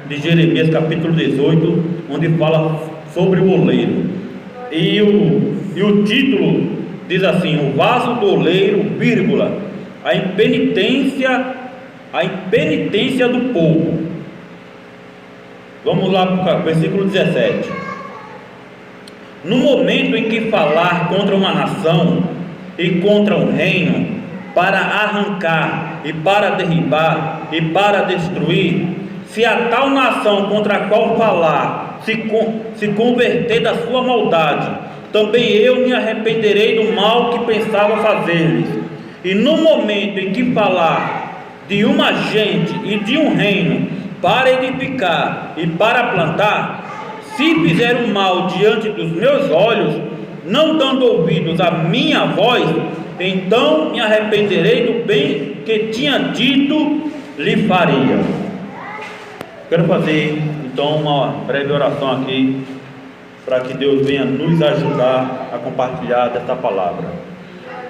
de Jeremias, capítulo 18, onde fala sobre o oleiro. E o título diz assim: o vaso do oleiro, vírgula, a impenitência do povo. Vamos lá para o versículo 17. No momento em que falar contra uma nação e contra um reino, para arrancar e para derribar e para destruir, se a tal nação contra a qual falar se converter da sua maldade, também eu me arrependerei do mal que pensava fazer-lhes. E no momento em que falar de uma gente e de um reino para edificar e para plantar, se fizer o mal diante dos meus olhos, não dando ouvidos à minha voz, então me arrependerei do bem que tinha dito lhe faria. Quero fazer então uma breve oração aqui, para que Deus venha nos ajudar a compartilhar desta palavra.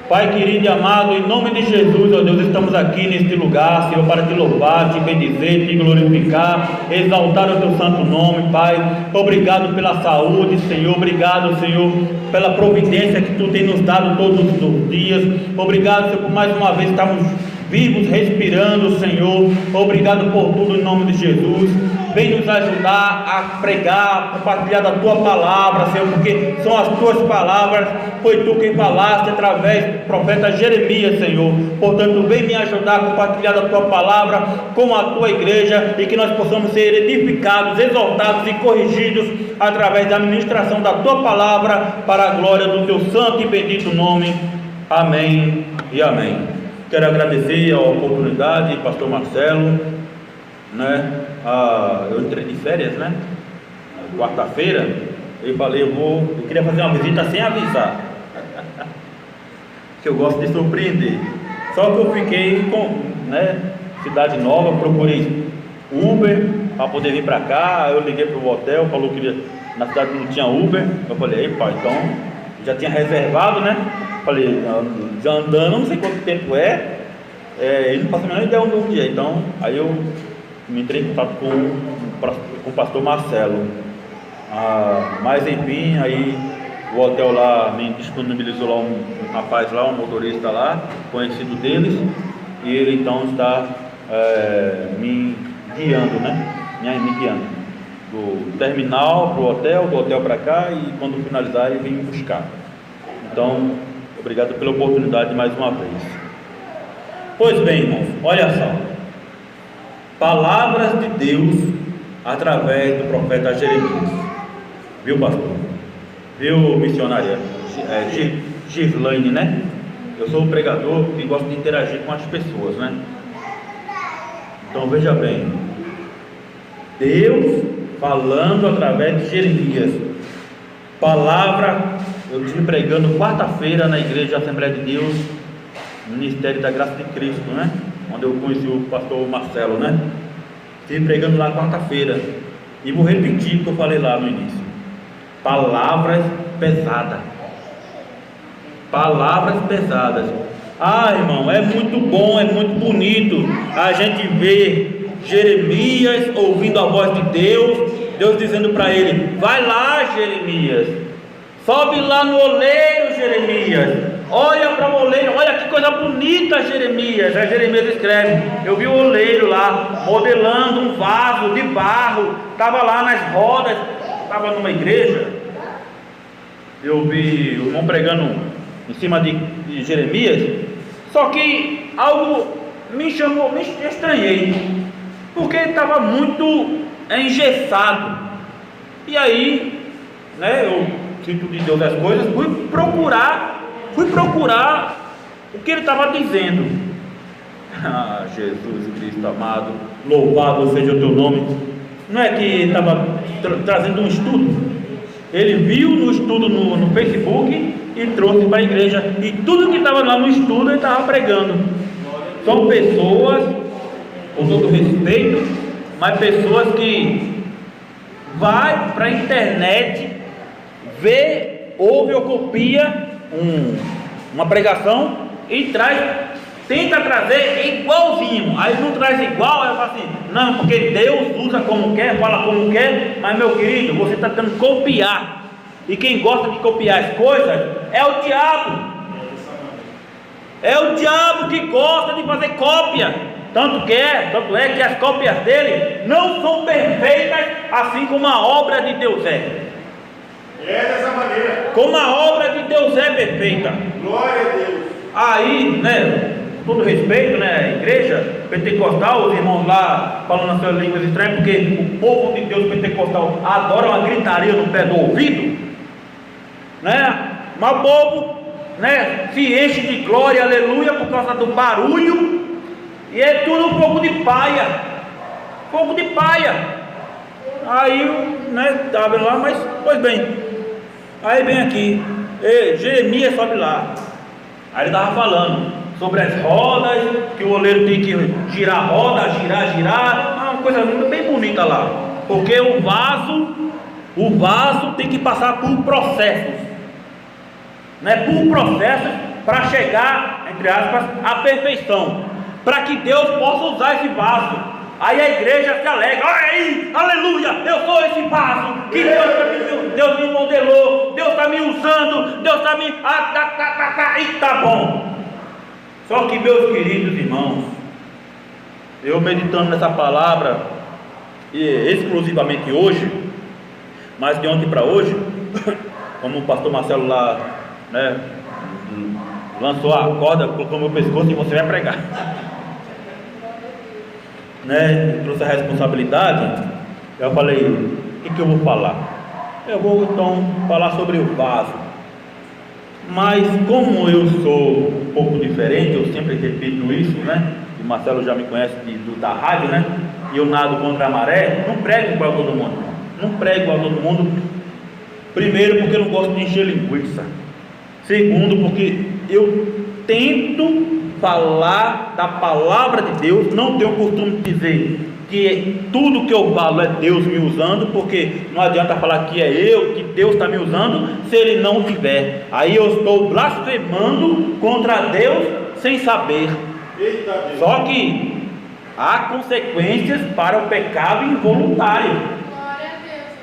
Pai querido e amado, em nome de Jesus, ó Deus, estamos aqui neste lugar, Senhor, para te louvar, te bendizer, te glorificar, exaltar o teu santo nome, Pai. Obrigado pela saúde, Senhor. Obrigado, Senhor, pela providência que tu tem nos dado todos os dias. Obrigado, Senhor, por mais uma vez estarmos vivos, respirando, Senhor. Obrigado por tudo, em nome de Jesus. Vem nos ajudar a pregar, a compartilhar da tua palavra, Senhor, porque são as tuas palavras, foi tu quem falaste através do profeta Jeremias, Senhor. Portanto, vem me ajudar a compartilhar da tua palavra com a tua igreja, e que nós possamos ser edificados, exortados e corrigidos através da ministração da tua palavra, para a glória do teu santo e bendito nome. Amém e amém. Quero agradecer a oportunidade, pastor Marcelo, né? Eu entrei de férias, né? Quarta-feira, eu falei, eu queria fazer uma visita sem avisar, que eu gosto de surpreender. Só que eu fiquei com, né, cidade nova, procurei Uber para poder vir para cá. Eu liguei para o hotel, falou que na cidade não tinha Uber. Eu falei, ei pai, então já tinha reservado, né? Falei, já andando, não sei quanto tempo ele não passou a menor ideia onde é. Então, aí eu me entrei em contato com o pastor Marcelo. Mas enfim, aí o hotel lá me disponibilizou lá um rapaz lá, um motorista lá, conhecido deles, e ele então está me guiando, né? Me guiando do terminal para o hotel, do hotel para cá, e quando finalizar ele vem me buscar. Então, obrigado pela oportunidade mais uma vez. Pois bem, irmãos, olha só, palavras de Deus através do profeta Jeremias. Viu, pastor? Viu, missionária Gislaine, né? Eu sou um pregador e gosto de interagir com as pessoas, né? Então veja bem, Deus falando através de Jeremias. Palavra, eu estive pregando quarta-feira na igreja Assembleia de Deus, Ministério da Graça de Cristo, né? Onde eu conheci o pastor Marcelo, né? Estive pregando lá quarta-feira, e vou repetir o que eu falei lá no início. Palavras pesadas. Palavras pesadas. Irmão, é muito bom, é muito bonito a gente ver Jeremias ouvindo a voz de Deus, Deus dizendo para ele, vai lá Jeremias, sobe lá no oleiro Jeremias, olha para o oleiro, olha que coisa bonita Jeremias. Aí Jeremias escreve, eu vi o oleiro lá, modelando um vaso de barro, estava lá nas rodas, estava numa igreja, eu vi o irmão pregando em cima de Jeremias, só que algo me chamou, me estranhei, porque ele estava muito engessado. E aí, né, eu sinto de Deus as coisas, fui procurar o que ele estava dizendo. Jesus Cristo amado, louvado seja o teu nome. Não é que ele estava trazendo um estudo, ele viu no estudo no Facebook e trouxe para a igreja, e tudo que estava lá no estudo ele estava pregando. São pessoas, com todo respeito, mas pessoas que vai para a internet, vê, ouve ou copia uma pregação e traz tenta trazer igualzinho. Aí não traz igual, aí fala assim, não, porque Deus usa como quer, fala como quer. Mas meu querido, você está tentando copiar. E quem gosta de copiar as coisas é o diabo. É o diabo que gosta de fazer cópia. Tanto é que as cópias dele não são perfeitas, assim como a obra de Deus é. É dessa maneira. Como a obra de Deus é perfeita. Glória a Deus. Aí, né, com todo respeito, né, a igreja pentecostal, os irmãos lá falando as suas línguas estranhas, porque o povo de Deus pentecostal adora uma gritaria no pé do ouvido, né? Mas o povo, né, se enche de glória, aleluia, por causa do barulho, e é tudo um pouco de paia. Fogo de paia. Aí, né, estava lá, mas, pois bem, aí vem aqui, Jeremias sobe lá, aí ele estava falando sobre as rodas, que o oleiro tem que girar a roda, girar, uma coisa bem bonita lá, porque o vaso tem que passar por processos, né, por processos, para chegar, entre aspas, à perfeição, para que Deus possa usar esse vaso. Aí a igreja se alegra, olha aí, aleluia, eu sou esse vaso que Deus me modelou, Deus está me usando, Deus está me... e tá bom. Só que, meus queridos irmãos, eu meditando nessa palavra, exclusivamente hoje, mas de ontem para hoje, como o pastor Marcelo lá, né, lançou a corda, colocou no meu pescoço e você vai pregar. Né, trouxe a responsabilidade, eu falei, o que eu vou falar? Eu vou então falar sobre o vaso. Mas como eu sou um pouco diferente, eu sempre repito isso, né? E o Marcelo já me conhece da rádio, né? E eu nado contra a maré, não prego igual a todo mundo. Não prego igual a todo mundo. Primeiro, porque eu não gosto de encher linguiça. Segundo, porque eu tento falar da palavra de Deus, não tenho costume de dizer que tudo que eu falo é Deus me usando, porque não adianta falar que é eu, que Deus está me usando, se Ele não tiver. Aí eu estou blasfemando contra Deus sem saber. Só que há consequências para o pecado involuntário.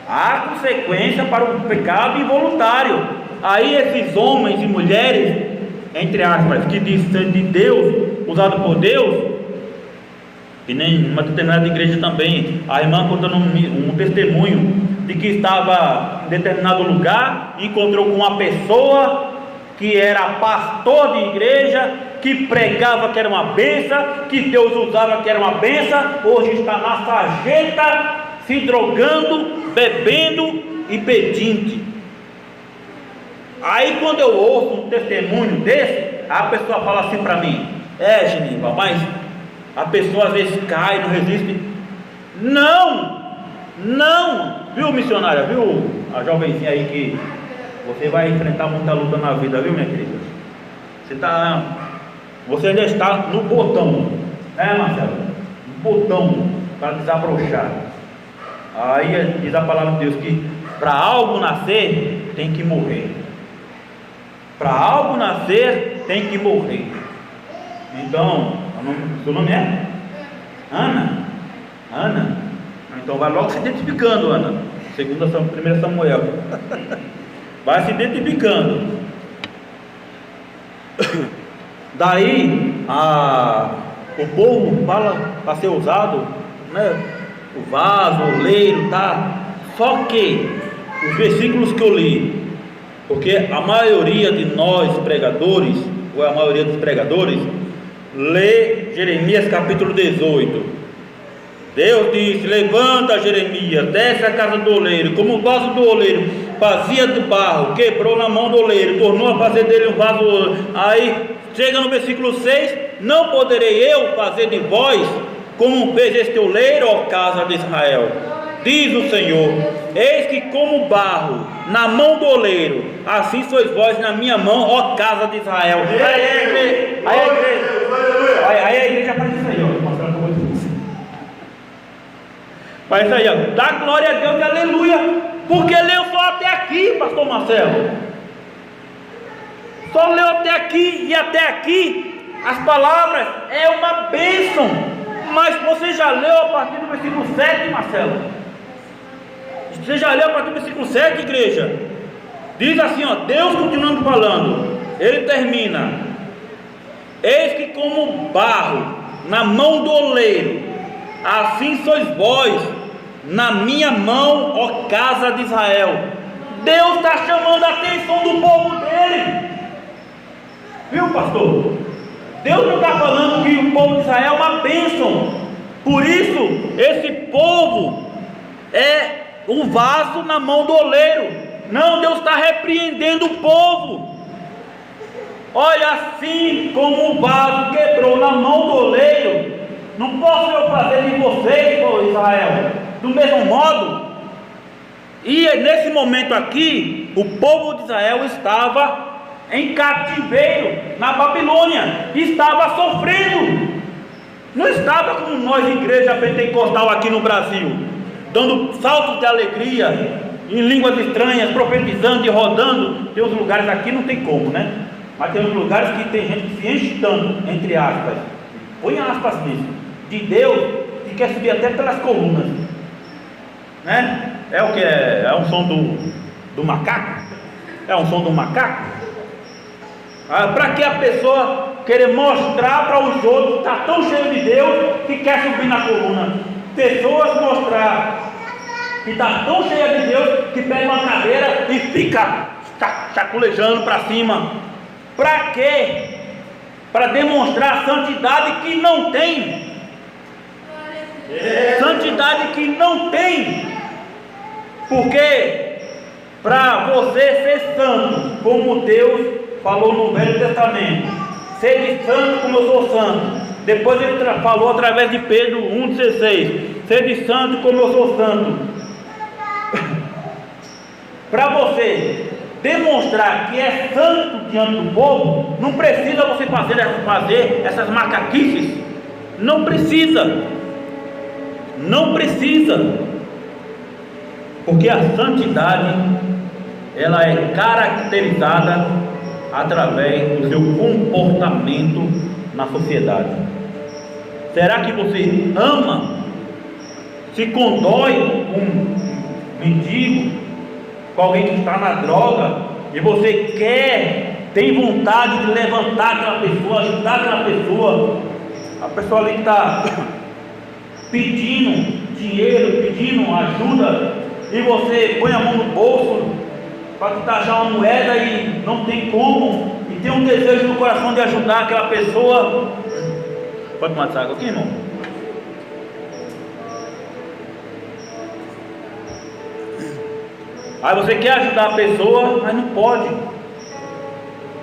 Há consequência para o pecado involuntário. Aí esses homens e mulheres, entre aspas, que diz ser de Deus, usado por Deus, e nem uma determinada igreja também, a irmã contando um testemunho de que estava em determinado lugar, encontrou com uma pessoa que era pastor de igreja, que pregava que era uma benção, que Deus usava que era uma benção, hoje está na sarjeta, se drogando, bebendo e pedinte. Aí quando eu ouço um testemunho desse, a pessoa fala assim para mim, Geniva, mas a pessoa às vezes cai, não resiste. Não, viu missionária, viu a jovenzinha aí que você vai enfrentar muita luta na vida, viu minha querida? Você ainda está no botão, né Marcelo? No botão para desabrochar. Aí diz a palavra de Deus que para algo nascer tem que morrer. Para algo nascer tem que morrer. Então, seu nome é? Ana. Então vai logo se identificando, Ana. Segunda, 1 Samuel. Vai se identificando. Daí o povo fala para ser usado, né? O vaso, o oleiro, tá? Só que os versículos que eu li, porque a maioria de nós pregadores, ou a maioria dos pregadores, lê Jeremias capítulo 18. Deus disse: levanta, Jeremias, desce a casa do oleiro, como o vaso do oleiro fazia de barro, quebrou na mão do oleiro, tornou a fazer dele um vaso. Aí chega no versículo 6: não poderei eu fazer de vós como fez este oleiro, ó casa de Israel, diz o Senhor, eis que como barro na mão do oleiro, assim sois vós na minha mão, ó casa de Israel. Aí a igreja faz isso aí, ó. Faz isso aí, ó. Dá glória a Deus e aleluia, porque leu só até aqui, pastor Marcelo. Só leu até aqui, e até aqui As palavras é uma bênção. Mas você já leu a partir do versículo 7, Marcelo? Você já leu a partir do versículo 7, igreja? Diz assim, ó, Deus continuando falando. Ele termina: eis que como barro na mão do oleiro, assim sois vós na minha mão, ó casa de Israel. Deus está chamando a atenção do povo dele. Viu, pastor? Deus não está falando que o povo de Israel é uma bênção. Por isso, esse povo é um vaso na mão do oleiro. Não, Deus está repreendendo o povo. Olha, assim como o vaso quebrou na mão do oleiro, não posso eu fazer de vocês, ó Israel, do mesmo modo. E nesse momento aqui, o povo de Israel estava em cativeiro na Babilônia, estava sofrendo. Não estava como nós, igreja pentecostal aqui no Brasil, dando saltos de alegria, em línguas estranhas, profetizando e rodando. Tem uns lugares aqui, não tem como, né? Mas tem uns lugares que tem gente que se enche tanto, entre aspas, põe aspas nisso, de Deus, que quer subir até pelas colunas, né? É o que é? É um som do macaco? É um som do macaco? Para que a pessoa querer mostrar para os outros que está tão cheio de Deus que quer subir na coluna? Pessoas mostrar que está tão cheia de Deus que pega uma cadeira e fica chaculejando para cima. Para quê? Para demonstrar a santidade que não tem. Santidade que não tem. Porque para você ser santo, como Deus falou no Velho Testamento, sede santo como eu sou santo. Depois ele falou através de Pedro 1,16, sede santo como eu sou santo. Para você demonstrar que é santo diante do povo, não precisa você fazer essas macaquices. Não precisa. Não precisa. Porque a santidade, ela é caracterizada através do seu comportamento na sociedade. Será que você ama, se condói com um mendigo, com alguém que está na droga, e você tem vontade de levantar aquela pessoa, ajudar aquela pessoa, a pessoa ali que está pedindo dinheiro, pedindo ajuda, e você põe a mão no bolso para tentar achar uma moeda e não tem como, e tem um desejo no coração de ajudar aquela pessoa. Pode tomar essa água aqui, irmão? Aí você quer ajudar a pessoa, mas não pode.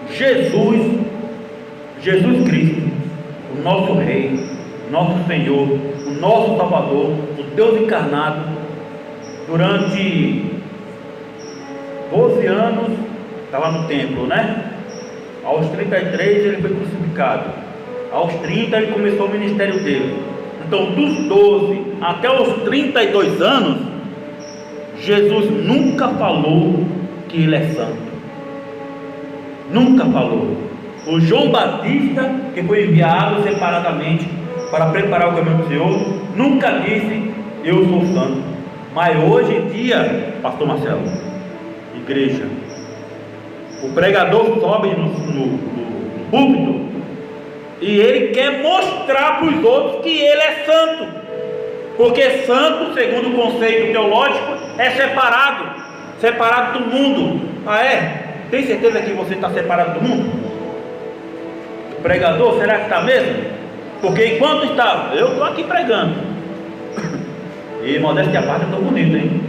Jesus Cristo, o nosso Rei, nosso Senhor, o nosso Salvador, o Deus encarnado, durante 12 anos estava no templo, né? Aos 33 ele foi crucificado. Aos 30 ele começou o ministério dele. Então, dos 12 até os 32 anos, Jesus nunca falou que ele é santo. Nunca falou. O João Batista, que foi enviado separadamente para preparar o caminho do Senhor, nunca disse: eu sou santo. Mas hoje em dia, pastor Marcelo, igreja, o pregador sobe no púlpito e ele quer mostrar para os outros que ele é santo. Porque santo, segundo o conceito teológico, é separado do mundo. Ah, é? Tem certeza que você está separado do mundo? O pregador, será que está mesmo? Porque enquanto está, eu estou aqui pregando, e modéstia à parte, eu estou bonito, hein?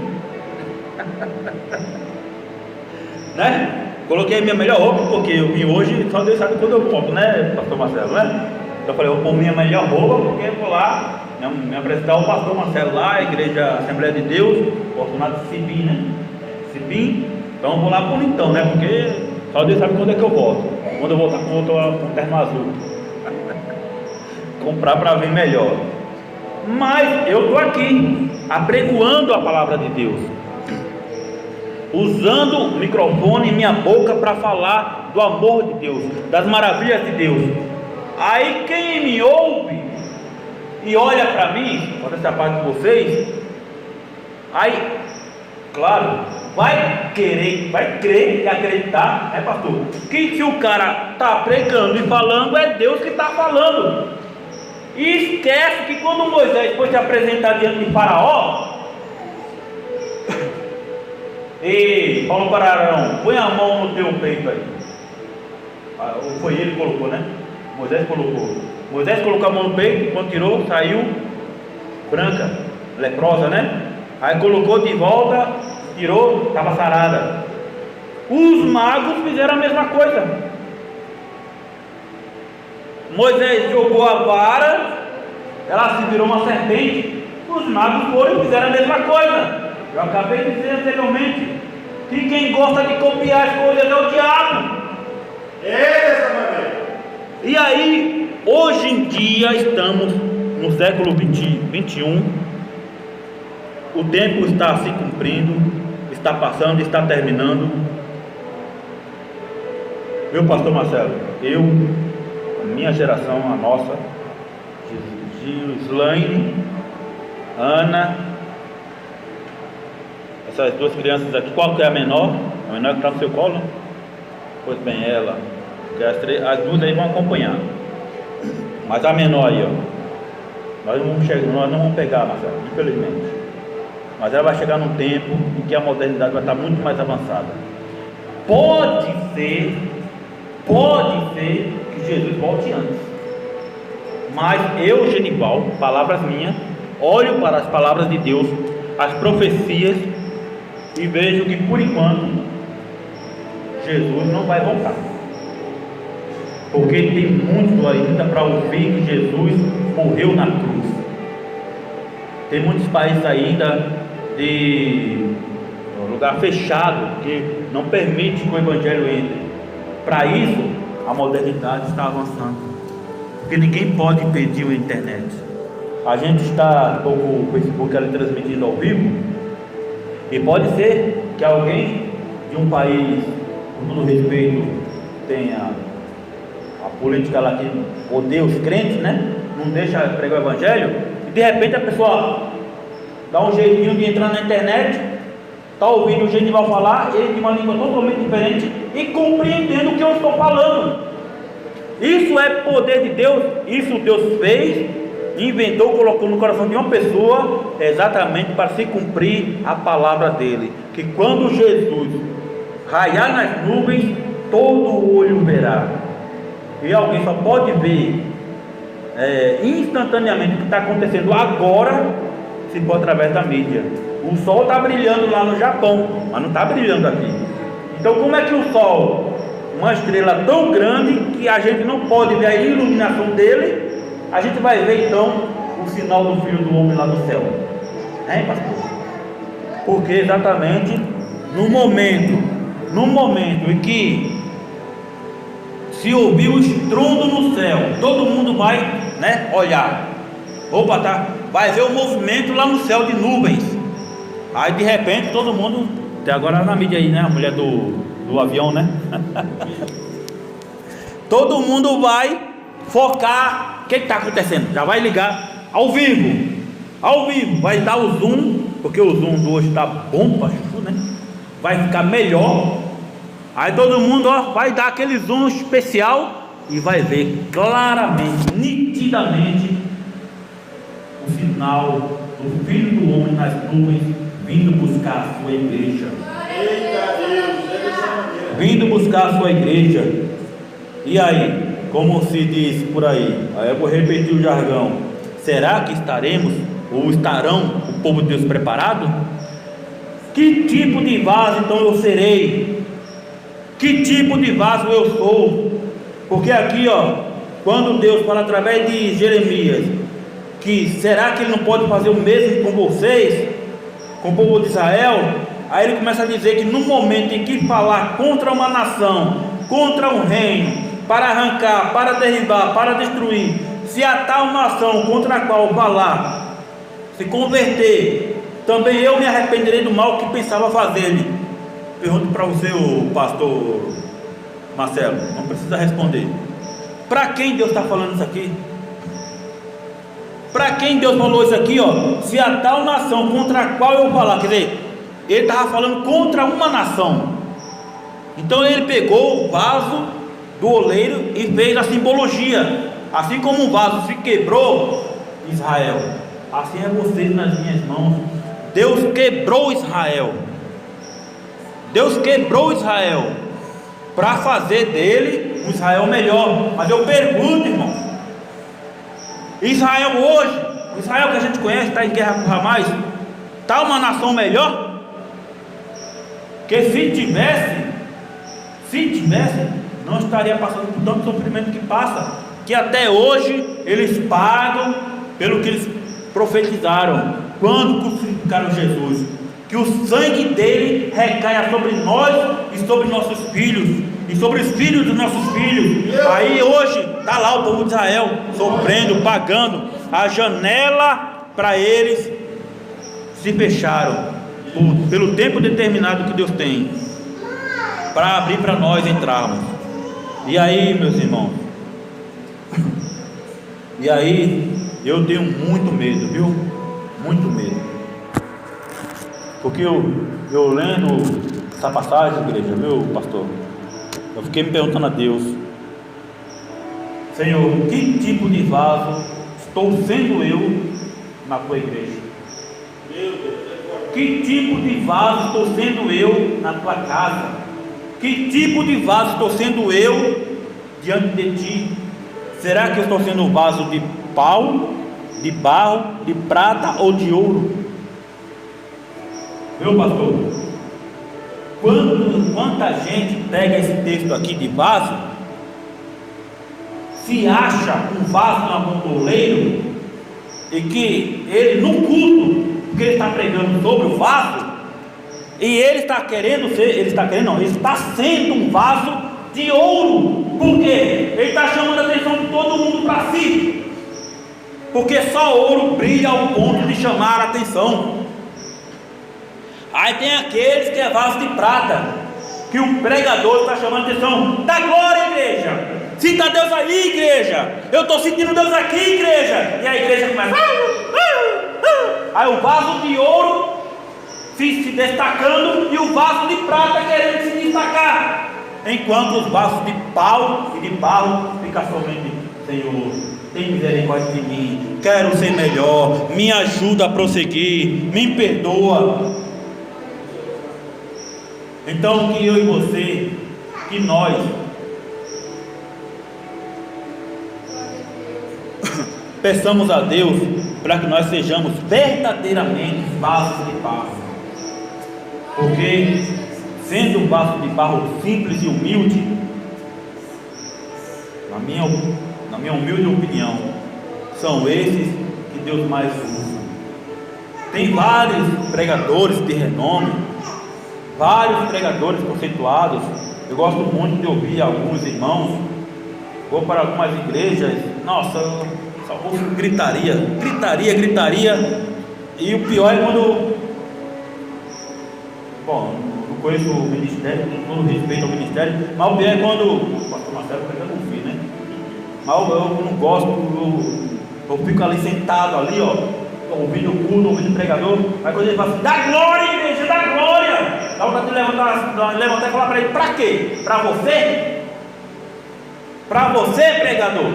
Né? Coloquei minha melhor roupa, porque eu vim hoje, só Deus sabe quando eu compro, né, pastor Marcelo, né? Então eu falei, eu vou pôr minha melhor roupa, porque eu vou lá me apresentar o pastor Marcelo lá, a igreja Assembleia de Deus, oportunidade de Cibim, né? Cibim, então eu vou lá bonitão, né? Porque só Deus sabe quando é que eu volto. Quando eu voltar com um terno azul. Comprar para ver melhor. Mas eu estou aqui, apregoando a palavra de Deus, usando o microfone e minha boca para falar do amor de Deus, das maravilhas de Deus. Aí quem me ouve e olha para mim, pode ser a parte de vocês, aí, claro, vai crer e acreditar, pastor, que se o cara está pregando e falando, é Deus que está falando. E esquece que quando Moisés foi se apresentar diante de Faraó, e falou para Arão: põe a mão no teu peito aí. Foi ele que colocou, né? Moisés colocou a mão no peito, quando tirou, saiu branca, leprosa, né? Aí colocou de volta, tirou, estava sarada. Os magos fizeram a mesma coisa. Moisés jogou a vara, ela se virou uma serpente. Os magos foram e fizeram a mesma coisa. Eu acabei de dizer anteriormente que quem gosta de copiar as coisas é o diabo. É dessa maneira. E aí, hoje em dia, estamos no século 21. O tempo está se cumprindo, está passando, está terminando. Meu pastor Marcelo, a minha geração, a nossa, Gislaine, Ana, essas duas crianças aqui, qual que é a menor? A menor que está no seu colo? Pois bem, ela, porque as duas aí vão acompanhar. Mas a menor aí, nós não vamos pegar, Marcelo, infelizmente. Mas ela vai chegar num tempo em que a modernidade vai estar muito mais avançada. Pode ser que Jesus volte antes. Mas eu, Genival, palavras minhas, olho para as palavras de Deus, as profecias, e vejo que por enquanto Jesus não vai voltar, porque tem muito ainda para ouvir que Jesus morreu na cruz. Tem muitos países ainda de lugar fechado que não permite que o evangelho entre. Para isso a modernidade está avançando, porque ninguém pode impedir a internet. A gente está com o Facebook ali transmitindo ao vivo, e pode ser que alguém de um país, com todo respeito, tenha a política lá que odeia os crentes, né? Não deixa pregar o evangelho, e de repente a pessoa dá um jeitinho de entrar na internet, está ouvindo o Genival falar, ele de uma língua totalmente diferente e compreendendo o que eu estou falando. Isso é poder de Deus. Isso Deus fez, inventou, colocou no coração de uma pessoa, exatamente para se cumprir a palavra dele, que quando Jesus raiar nas nuvens, todo olho verá. E alguém só pode ver instantaneamente o que está acontecendo agora, se for através da mídia. O sol está brilhando lá no Japão, mas não está brilhando aqui. Então como é que o sol, uma estrela tão grande que a gente não pode ver a iluminação dele, a gente vai ver então o sinal do Filho do Homem lá no céu, hein, pastor? Porque exatamente no momento em que se ouvir o estrondo no céu, todo mundo vai, né, olhar. Opa, tá, vai ver o movimento lá no céu de nuvens. Aí de repente todo mundo, até agora na mídia aí, né, a mulher do avião, né? Todo mundo vai focar. O que está acontecendo? Já vai ligar ao vivo, vai dar o zoom, porque o zoom do hoje está bom para chuchu, né? Vai ficar melhor. Aí todo mundo vai dar aquele zoom especial e vai ver claramente, nitidamente, o sinal do Filho do Homem nas nuvens, vindo buscar a sua igreja. Eita Deus, é dessa maneira. Vindo buscar a sua igreja. E aí, como se diz por aí eu vou repetir o jargão: será que estaremos ou estarão o povo de Deus preparado? Que tipo de vaso então eu serei? Que tipo de vaso eu sou? Porque aqui quando Deus fala através de Jeremias, que será que ele não pode fazer o mesmo com vocês, com o povo de Israel? Aí ele começa a dizer que no momento em que falar contra uma nação, contra um reino, para arrancar, para derribar, para destruir, se a tal nação contra a qual falar se converter, também eu me arrependerei do mal que pensava fazer-lhe. Pergunto para você, o pastor Marcelo, não precisa responder. Para quem Deus está falando isso aqui? Para quem Deus falou isso aqui, ó? Se a tal nação contra a qual eu falar, quer dizer, ele estava falando contra uma nação. Então ele pegou o vaso do oleiro e fez a simbologia. Assim como um vaso se quebrou, Israel, assim é vocês nas minhas mãos. Deus quebrou Israel. Deus quebrou Israel para fazer dele um Israel melhor. Mas eu pergunto, irmão, Israel hoje, o Israel que a gente conhece, está em guerra com Hamas, está uma nação melhor? Que se tivesse, não estaria passando por tanto sofrimento que passa, que até hoje eles pagam pelo que eles profetizaram quando crucificaram Jesus, que o sangue dele recaia sobre nós e sobre nossos filhos e sobre os filhos dos nossos filhos. Aí hoje está lá o povo de Israel sofrendo, pagando. A janela para eles se fecharam pelo tempo determinado que Deus tem para abrir para nós entrarmos. E aí, meus irmãos, e aí eu tenho muito medo, viu? Muito medo, porque eu lendo essa passagem, igreja, viu, pastor, eu fiquei me perguntando a Deus: Senhor, que tipo de vaso estou sendo eu na tua igreja? Que tipo de vaso estou sendo eu na tua casa? Que tipo de vaso estou sendo eu diante de ti? Será que eu estou sendo um vaso de pau, de barro, de prata ou de ouro? Meu pastor, quanta gente pega esse texto aqui de vaso, se acha um vaso na mão do oleiro, e que ele no culto, porque ele está pregando sobre o vaso, e ele está sendo um vaso de ouro. Por quê? Ele está chamando a atenção de todo mundo para si, porque só ouro brilha ao ponto de chamar a atenção. Aí tem aqueles que é vaso de prata, que o pregador está chamando a atenção. Dá glória, igreja, sinta Deus aí, igreja, eu estou sentindo Deus aqui, igreja. E a igreja começa aí o vaso de ouro se destacando e o vaso de prata querendo se destacar, enquanto os vasos de pau e de barro ficam somente: Senhor, tem misericórdia de mim, quero ser melhor, me ajuda a prosseguir, me perdoa. Então que eu e você, que nós peçamos a Deus para que nós sejamos verdadeiramente vasos de barro, porque sendo um vaso de barro simples e humilde, na minha humilde opinião, são esses que Deus mais usa. Tem vários pregadores de renome, vários pregadores conceituados. Eu gosto muito de ouvir alguns irmãos. Vou para algumas igrejas, nossa, eu só ouço gritaria. E o pior é quando, bom, não conheço o ministério, com todo respeito ao ministério, mas o pior é quando o pastor Marcelo pregando um filho, né? Mas eu não gosto, eu fico ali sentado ali, ó, ouvindo o culto, ouvindo o pregador. Aí quando ele fala assim: dá glória, igreja, dá glória, dá vontade de levantar e falar para ele: para quê? Para você? Para você, pregador?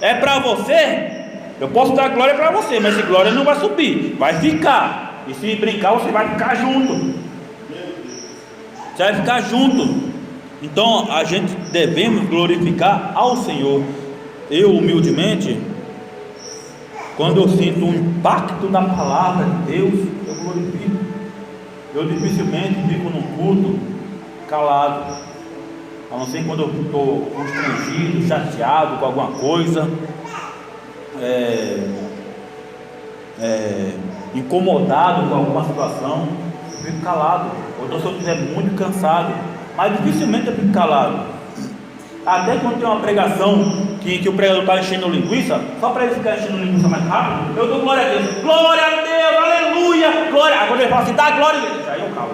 É para você? Eu posso dar glória para você, mas essa glória não vai subir, vai ficar. E se brincar, você vai ficar junto. Você vai ficar junto. Então a gente devemos glorificar ao Senhor. Eu humildemente, quando eu sinto o impacto da palavra de Deus, eu glorifico. Eu dificilmente fico num culto calado, a não ser quando eu estou constrangido, chateado com alguma coisa, incomodado com alguma situação, eu fico calado. Ou então se eu estiver muito cansado, mas dificilmente eu fico calado. Até quando tem uma pregação que o pregador está enchendo linguiça, só para ele ficar enchendo linguiça mais rápido, eu dou glória a Deus, aleluia, glória. Agora ele fala assim: dá glória, aí eu calo.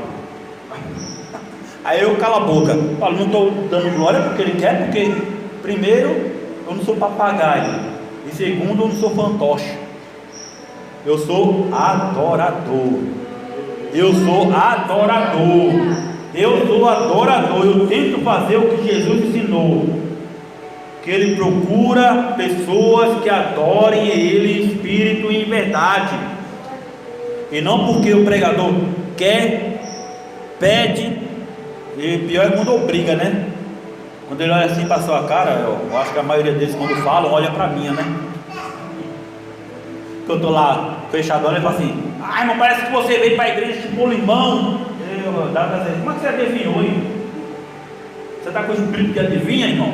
Aí eu calo a boca, falo: não estou dando glória porque ele quer, porque primeiro eu não sou papagaio. E segundo, eu não sou fantoche. Eu sou adorador. Eu sou adorador. Eu sou adorador. Eu tento fazer o que Jesus ensinou. Que Ele procura pessoas que adorem Ele em espírito e em verdade. E não porque o pregador quer, pede. E pior é quando obriga, né? Quando ele olha assim para a sua cara, eu acho que a maioria deles, quando falam, olha para mim, né? Que eu estou lá fechadão, ele fala assim: ai, irmão, parece que você veio para a igreja tipo limão. Como é que você adivinhou, hein? Você está com o espírito que adivinha, irmão?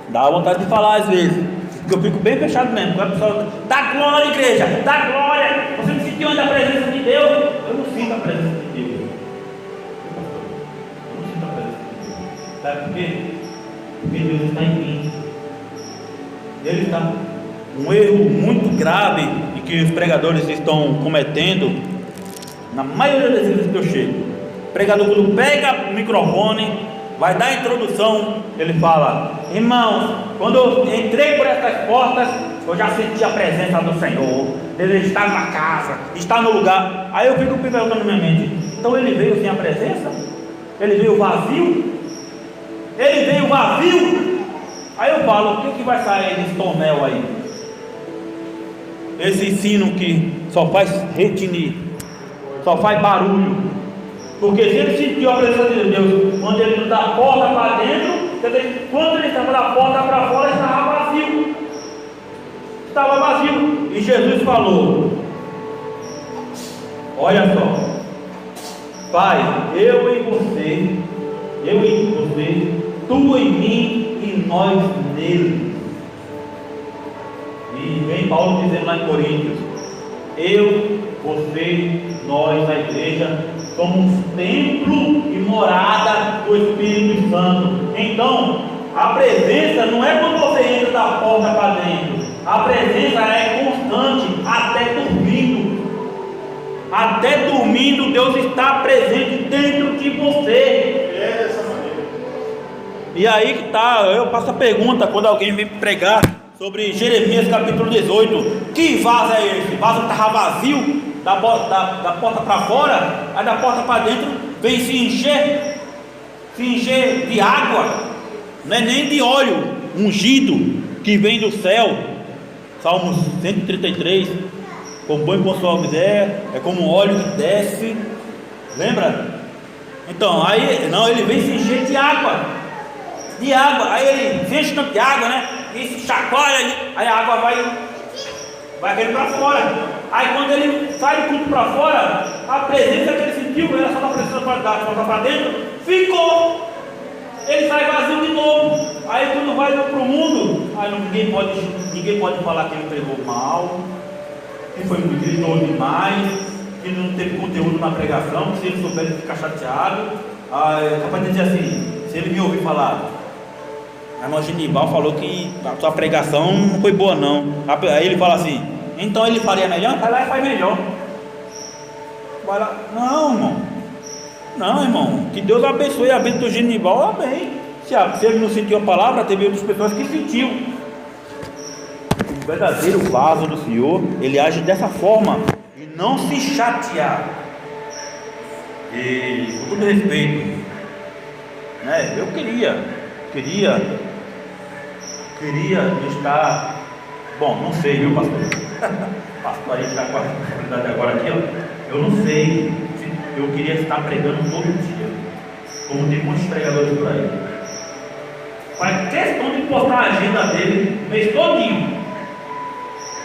Dá vontade de falar às vezes, porque eu fico bem fechado mesmo. Quando a pessoa dá glória, igreja, dá glória. Você não sentiu ainda a presença de Deus? Eu não sinto a presença de Deus. Eu não sinto a presença de Deus. Sabe por quê? Porque Deus está em mim. Ele está. Um erro muito grave e que os pregadores estão cometendo, na maioria das vezes que eu chego, o pregador, quando pega o microfone, vai dar a introdução, ele fala: irmãos, quando eu entrei por essas portas, eu já senti a presença do Senhor. Ele está na casa, está no lugar. Aí eu fico perguntando na minha mente: então ele veio sem a presença? Ele veio vazio? Ele veio vazio? Aí eu falo: o que vai sair desse tonel aí? Esse ensino que só faz retinir, só faz barulho. Porque se ele sentiu a presença de Deus quando ele da porta para dentro, quando ele estava da porta para fora, estava vazio. Estava vazio. E Jesus falou: olha só, Pai, eu em você, tu em mim e nós nele. E vem Paulo dizendo lá em Coríntios: eu, você, nós, a igreja, somos templo e morada do Espírito Santo. Então, a presença não é quando você entra da porta para dentro. A presença é constante, até dormindo. Até dormindo, Deus está presente dentro de você. É dessa maneira. E aí que está, eu faço a pergunta quando alguém vem pregar sobre Jeremias capítulo 18: que vaso é esse? Vaso que estava vazio, da porta para fora, aí da porta para dentro vem se encher de água, não é nem de óleo ungido que vem do céu. Salmos 133: compõe com sua miséria, é como óleo que desce, lembra? Então, aí, não, ele vem se encher de água, aí ele se enche tanto de água, né? E se chacoalha, aí a água vai vir para fora. Aí quando ele sai do culto para fora, a presença que ele sentiu, era só da presença para dentro, ficou. Ele sai vazio de novo. Aí quando vai para o mundo, aí ninguém pode falar que ele pregou mal, que foi gritou demais, que não teve conteúdo na pregação, que se ele souber ele fica chateado. É capaz de dizer assim, se ele me ouvir falar: a irmã Genival falou que a sua pregação não foi boa não. Aí ele fala assim: então ele faria melhor? Vai lá e faz melhor. Vai lá. Não, irmão, que Deus abençoe a vida do Genival, amém. Se ele não sentiu a palavra, teve outras pessoas que sentiu. O verdadeiro vaso do Senhor, ele age dessa forma, e não se chatear. E com todo respeito, né, eu queria estar, bom, não sei, viu, pastor? Pastor, a gente está com a responsabilidade agora aqui, ó. Eu não sei se eu queria estar pregando todo dia, como tem muitos pregadores por aí. Faz questão de postar a agenda dele o mês todinho.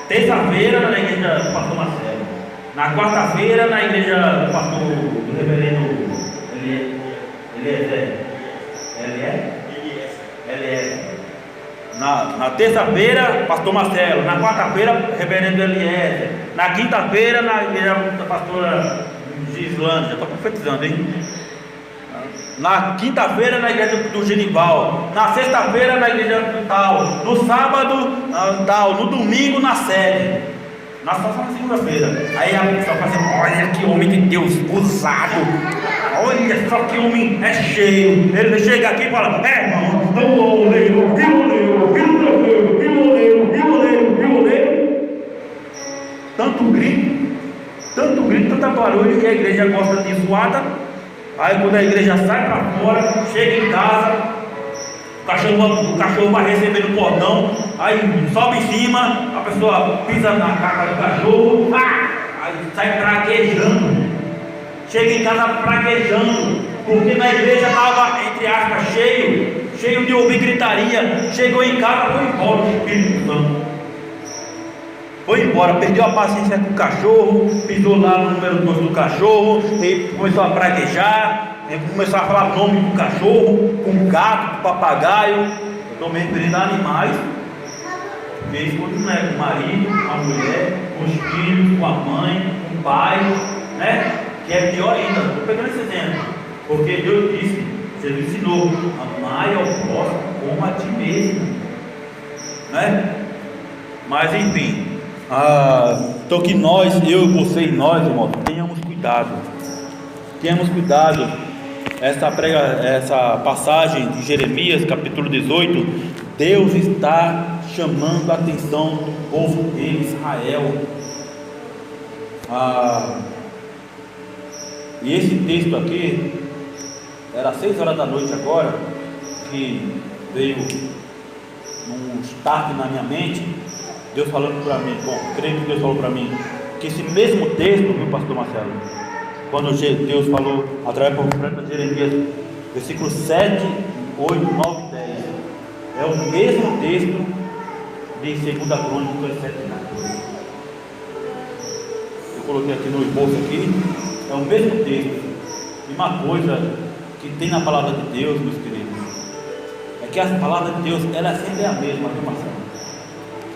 Terça-feira na igreja do pastor Marcelo, na quarta-feira na igreja do pastor do reverendo Eliezer. Na terça-feira, pastor Marcelo. Na quarta-feira, reverendo Eliezer. Na quinta-feira, na igreja da pastora Gislane. Já estou profetizando, hein? Na quinta-feira, na igreja do Genival. Na sexta-feira, na igreja do tal. No sábado, tal. No domingo, na sede. Na segunda-feira. Aí a pessoa fala assim: olha que homem de Deus, usado. olha só que homem é cheio. Ele chega aqui e fala: irmão, o oleiro. Tanto grito, tanta barulho, que a igreja gosta de zoada. Aí quando a igreja sai para fora, chega em casa, o cachorro vai receber no portão, aí sobe em cima, a pessoa pisa na caca do cachorro, aí sai praguejando, chega em casa praguejando, porque na igreja estava, entre aspas, cheio de ouvir gritaria. Chegou em casa, foi embora o Espírito Santo. Foi embora, perdeu a paciência com o cachorro, pisou lá no número 2 do cachorro, e começou a praguejar, começou a falar nome do cachorro, com o gato, com o papagaio. Eu estou me referindo a animais, porque isso quando não é com o marido, com a mulher, com os filhos, com a mãe, com o pai, né? Que é pior ainda. Estou pegando esse exemplo, porque Deus disse, Jesus ensinou: amai ao próximo como a ti mesmo, né? Mas enfim. Então que nós, eu, você e nós, irmãos, tenhamos cuidado. Essa passagem de Jeremias, capítulo 18, Deus está chamando a atenção do povo de Israel. E esse texto aqui, era 6 horas da noite agora, que veio num start na minha mente, Deus falando para mim, creio que Deus falou para mim, que esse mesmo texto, viu, pastor Marcelo, quando Deus falou através do profeta Jeremias, versículos 7, 8, 9 e 10, é o mesmo texto de 2 Crônicas 7, 14. Eu coloquei aqui no esboço aqui, é o mesmo texto. E uma coisa que tem na palavra de Deus, meus queridos, é que a palavra de Deus, ela é sempre a mesma, viu, Marcelo?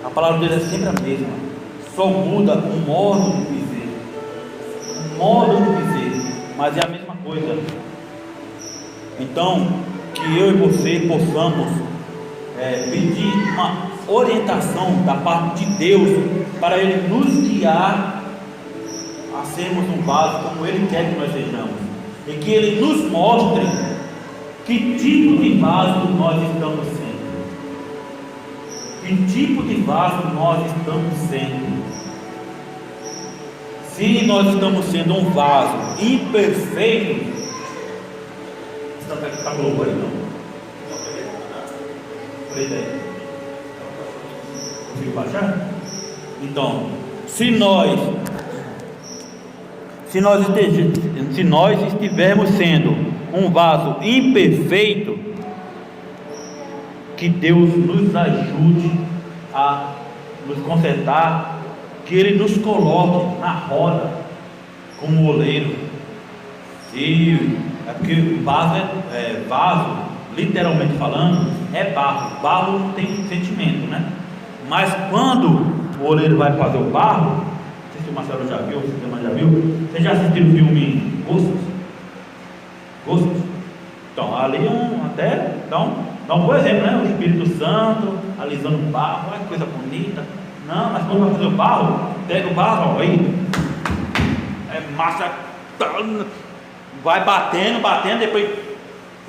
A palavra de Deus é sempre a mesma, só muda o modo de dizer, mas é a mesma coisa. Então, que eu e você possamos pedir uma orientação da parte de Deus, para Ele nos guiar a sermos um vaso como Ele quer que nós sejamos, e que Ele nos mostre que tipo de vaso nós estamos sendo. Que tipo de vaso nós estamos sendo? Se nós estamos sendo um vaso imperfeito, está colocando aí não? Conseguiu baixar? Então, se nós estivermos sendo um vaso imperfeito, que Deus nos ajude a nos consertar, que Ele nos coloque na roda como oleiro. E é porque vaso, literalmente falando, é barro. Barro não tem sentimento, né? Mas quando o oleiro vai fazer o barro, não sei se o Marcelo já viu, se o Tema já viu, você já assistiu o filme Gostos? Então, ali dá um bom exemplo, né? O Espírito Santo alisando o barro, olha que coisa bonita. Não, mas quando vai fazer o barro, pega o barro, ó, aí é massa, vai batendo, depois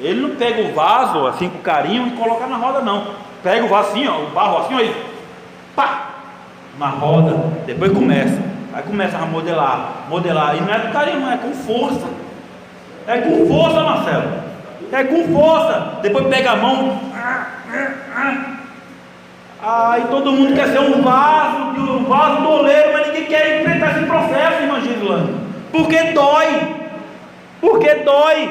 ele não pega o vaso assim com carinho e coloca na roda, não. Pega o vaso assim, ó, o barro assim, ó, aí, pá, na roda, depois começa a modelar, e não é com carinho, não, é com força. É com força, Marcelo. É com força. Depois pega a mão. Aí todo mundo quer ser um vaso do oleiro, mas ninguém quer enfrentar esse processo, irmã Gislane. Porque dói.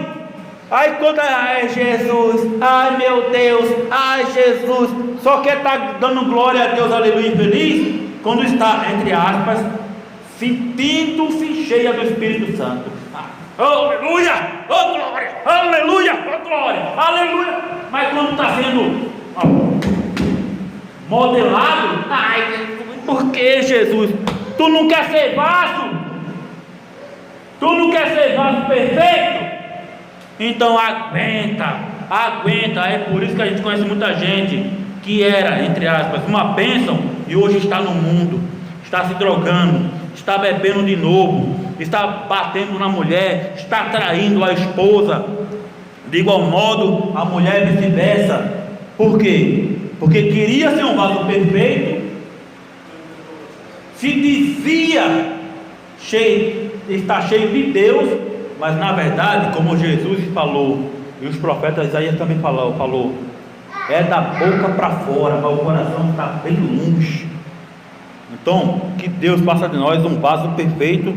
Aí quando, ai Jesus, ai meu Deus, ai Jesus, só quer estar dando glória a Deus, aleluia, feliz, quando está, entre aspas, sentindo-se cheia do Espírito Santo. Aleluia, oh glória, aleluia, oh glória, aleluia. Mas quando está sendo modelado, ai, por que Jesus? Tu não quer ser vaso? Tu não quer ser vaso perfeito? Então aguenta. É por isso que a gente conhece muita gente que era, entre aspas, uma bênção e hoje está no mundo, está se drogando, está bebendo de novo, está batendo na mulher, está traindo a esposa. De igual modo, a mulher vice-versa. Por quê? Porque queria ser um vaso perfeito, se dizia está cheio de Deus, mas na verdade, como Jesus falou, e os profetas Isaías também falou, é da boca para fora, mas o coração está bem longe. Então, que Deus faça de nós um vaso perfeito